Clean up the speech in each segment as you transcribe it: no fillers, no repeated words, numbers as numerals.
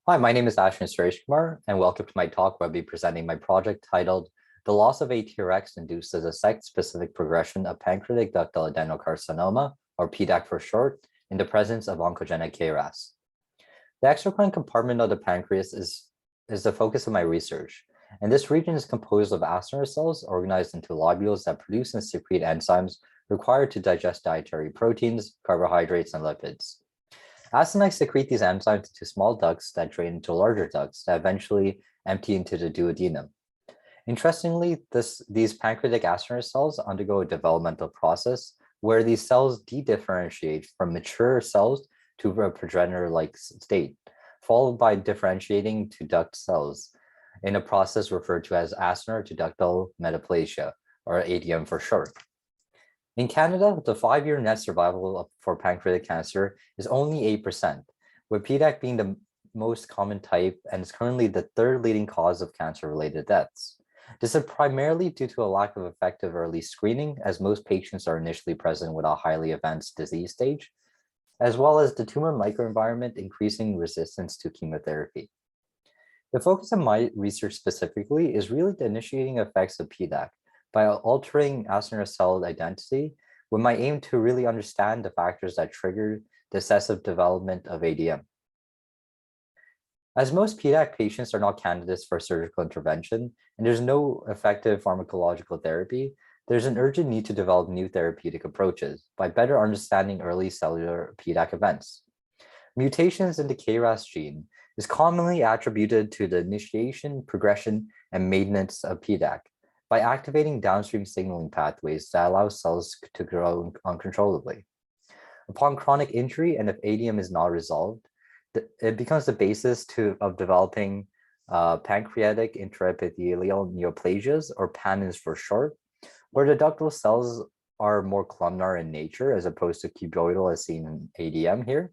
Hi, my name is Ashwin Sureshkumar, and welcome to my talk where I'll be presenting my project titled The Loss of ATRX Induces a Site-Specific Progression of Pancreatic Ductal Adenocarcinoma, or PDAC for short, in the presence of oncogenic KRAS. The exocrine compartment of the pancreas is the focus of my research, and this region is composed of acinar cells organized into lobules that produce and secrete enzymes required to digest dietary proteins, carbohydrates, and lipids. Acini secrete these enzymes into small ducts that drain into larger ducts that eventually empty into the duodenum. Interestingly, these pancreatic acinar cells undergo a developmental process where these cells de-differentiate from mature cells to a progenitor-like state, followed by differentiating to duct cells in a process referred to as acinar to ductal metaplasia, or ADM for short. In Canada, the 5-year net survival for pancreatic cancer is only 8%, with PDAC being the most common type and is currently the third leading cause of cancer-related deaths. This is primarily due to a lack of effective early screening, as most patients are initially present with a highly advanced disease stage, as well as the tumor microenvironment increasing resistance to chemotherapy. The focus of my research specifically is really the initiating effects of PDAC by altering acinar cell identity, with my aim to really understand the factors that trigger the excessive development of ADM. As most PDAC patients are not candidates for surgical intervention, and there's no effective pharmacological therapy, there's an urgent need to develop new therapeutic approaches by better understanding early cellular PDAC events. Mutations in the KRAS gene is commonly attributed to the initiation, progression, and maintenance of PDAC by activating downstream signaling pathways that allow cells to grow uncontrollably. Upon chronic injury, and if ADM is not resolved, it becomes the basis of developing pancreatic intraepithelial neoplasias, or PANNs for short, where the ductal cells are more columnar in nature as opposed to cuboidal as seen in ADM here,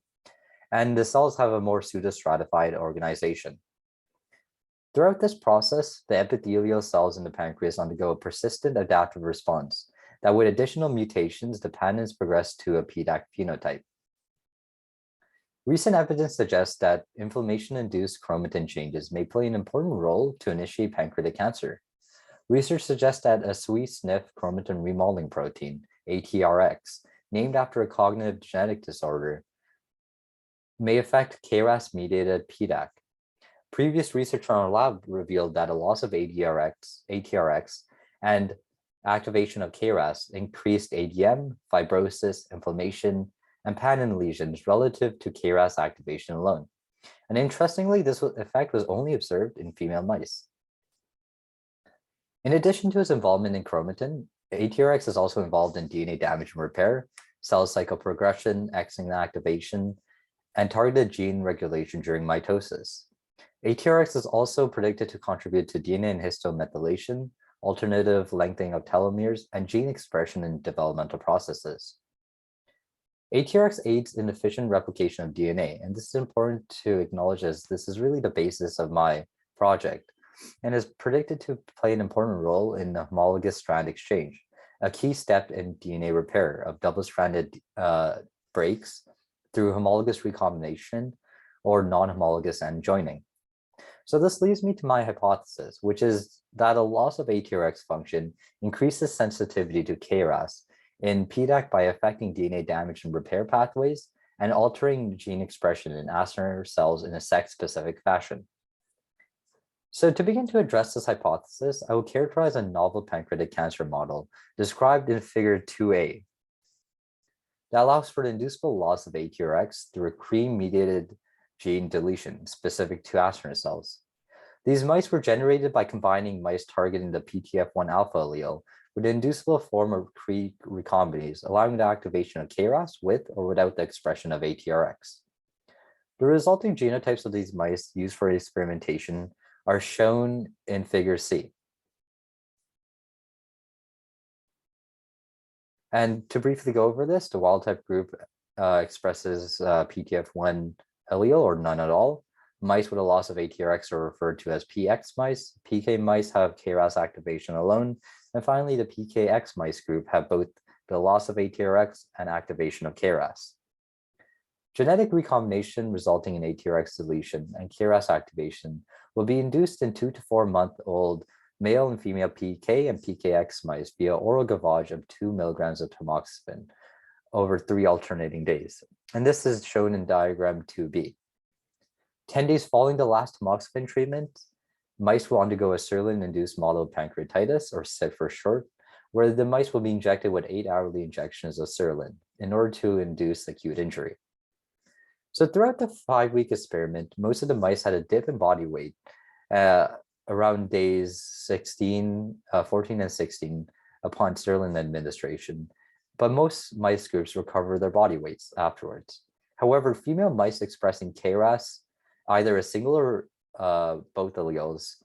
and the cells have a more pseudostratified organization. Throughout this process, the epithelial cells in the pancreas undergo a persistent adaptive response that with additional mutations, the PANNs progress to a PDAC phenotype. Recent evidence suggests that inflammation-induced chromatin changes may play an important role to initiate pancreatic cancer. Research suggests that a SNF chromatin remodeling protein, ATRX, named after a cognitive genetic disorder, may affect KRAS-mediated PDAC. Previous research in our lab revealed that a loss of ATRX and activation of KRAS increased ADM, fibrosis, inflammation, and PANN lesions relative to KRAS activation alone. And interestingly, this effect was only observed in female mice. In addition to its involvement in chromatin, ATRX is also involved in DNA damage and repair, cell cycle progression, exon activation, and targeted gene regulation during mitosis. ATRX is also predicted to contribute to DNA and histone methylation, alternative lengthening of telomeres, and gene expression in developmental processes. ATRX aids in efficient replication of DNA, and this is important to acknowledge as this is really the basis of my project, and is predicted to play an important role in the homologous strand exchange, a key step in DNA repair of double-stranded breaks through homologous recombination or non-homologous end joining. So this leads me to my hypothesis, which is that a loss of ATRX function increases sensitivity to KRAS in PDAC by affecting DNA damage and repair pathways and altering gene expression in acinar cells in a sex-specific fashion. So to begin to address this hypothesis, I will characterize a novel pancreatic cancer model described in figure 2A that allows for the inducible loss of ATRX through a cream-mediated gene deletion specific to acinar cells. These mice were generated by combining mice targeting the PTF1 alpha allele with an inducible form of Cre recombinase, allowing the activation of KRAS with or without the expression of ATRX. The resulting genotypes of these mice used for experimentation are shown in figure C. And to briefly go over this, the wild type group expresses PTF1 allele or none at all. Mice with a loss of ATRX are referred to as PX mice. PK mice have KRAS activation alone. And finally, the PKX mice group have both the loss of ATRX and activation of KRAS. Genetic recombination resulting in ATRX deletion and KRAS activation will be induced in 2 to 4 month old male and female PK and PKX mice via oral gavage of 2 milligrams of tamoxifen over 3 alternating days. And this is shown in diagram 2b. 10 days following the last tamoxifen treatment, mice will undergo a serolin-induced model of pancreatitis, or SIP for short, where the mice will be injected with 8-hourly injections of serolin in order to induce acute injury. So throughout the 5-week experiment, most of the mice had a dip in body weight around days 14 and 16 upon serolin administration, but most mice groups recover their body weights afterwards. However, female mice expressing KRAS, either a single or both alleles,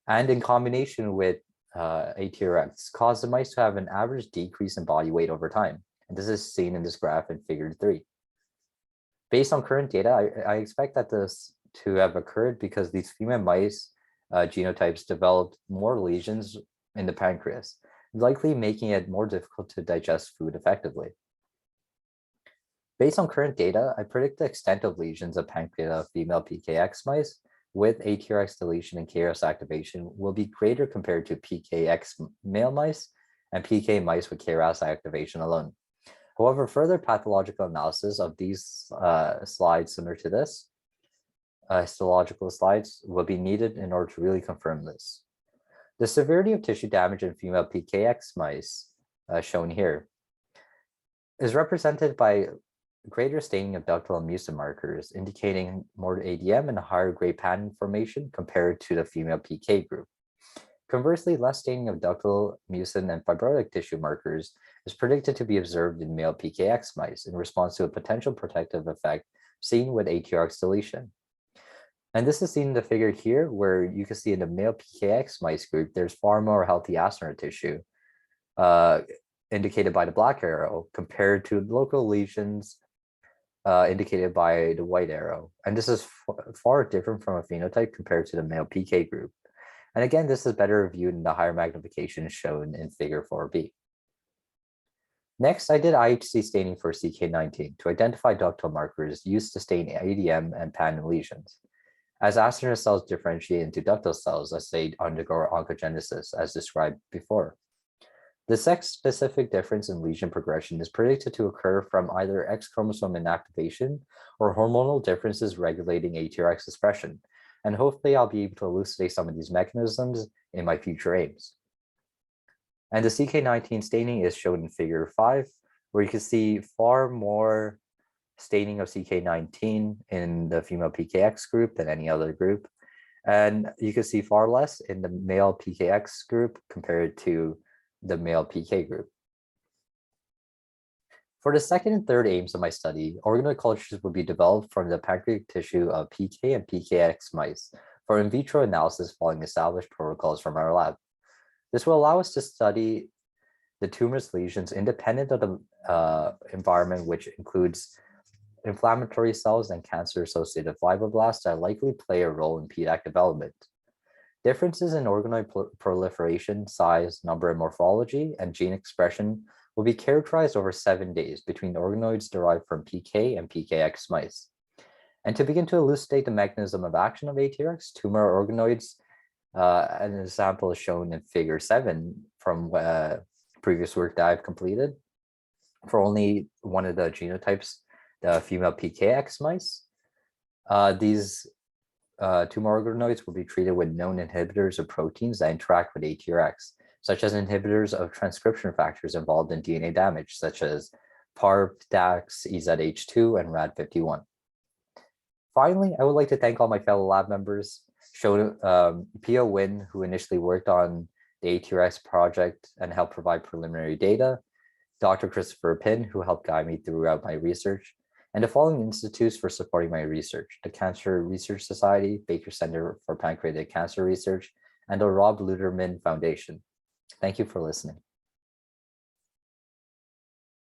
and in combination with ATRX, caused the mice to have an average decrease in body weight over time. And this is seen in this graph in figure 3. Based on current data, I expect that this to have occurred because these female mice genotypes developed more lesions in the pancreas, likely making it more difficult to digest food effectively. Based on current data, I predict the extent of lesions of pancreas of female PKX mice with ATRX deletion and KRAS activation will be greater compared to PKX male mice and PK mice with KRAS activation alone. However, further pathological analysis of these slides similar to this, histological slides, will be needed in order to really confirm this. The severity of tissue damage in female PKX mice, shown here, is represented by greater staining of ductal and mucin markers, indicating more ADM and a higher gray pattern formation compared to the female PK group. Conversely, less staining of ductal, mucin, and fibrotic tissue markers is predicted to be observed in male PKX mice in response to a potential protective effect seen with ATRX deletion. And this is seen in the figure here, where you can see in the male PKX mice group, there's far more healthy acinar tissue, indicated by the black arrow, compared to local lesions indicated by the white arrow. And this is far different from a phenotype compared to the male PK group. And again, this is better viewed in the higher magnification shown in figure 4b. Next, I did IHC staining for CK19 to identify ductal markers used to stain ADM and PAN lesions. As acinar cells differentiate into ductal cells as they undergo oncogenesis, as described before. The sex-specific difference in lesion progression is predicted to occur from either X chromosome inactivation or hormonal differences regulating ATRX expression, and hopefully I'll be able to elucidate some of these mechanisms in my future aims. And the CK19 staining is shown in figure 5, where you can see far more staining of CK19 in the female PKX group than any other group. And you can see far less in the male PKX group compared to the male PK group. For the second and third aims of my study, organoid cultures will be developed from the pancreatic tissue of PK and PKX mice for in vitro analysis following established protocols from our lab. This will allow us to study the tumorous lesions independent of the environment, which includes inflammatory cells and cancer-associated fibroblasts that likely play a role in PDAC development. Differences in organoid proliferation, size, number, and morphology, and gene expression will be characterized over 7 days between organoids derived from PK and PKX mice. And to begin to elucidate the mechanism of action of ATRX, tumor organoids, an example is shown in figure 7 from previous work that I've completed for only one of the genotypes, the female PKX mice. These tumor organoids will be treated with known inhibitors of proteins that interact with ATRX, such as inhibitors of transcription factors involved in DNA damage, such as PARP, DAX, EZH2, and RAD51. Finally, I would like to thank all my fellow lab members, Pio Win, who initially worked on the ATRX project and helped provide preliminary data, Dr. Christopher Pin, who helped guide me throughout my research, and the following institutes for supporting my research: the Cancer Research Society, Baker Center for Pancreatic Cancer Research, and the Rob Luderman Foundation. Thank you for listening.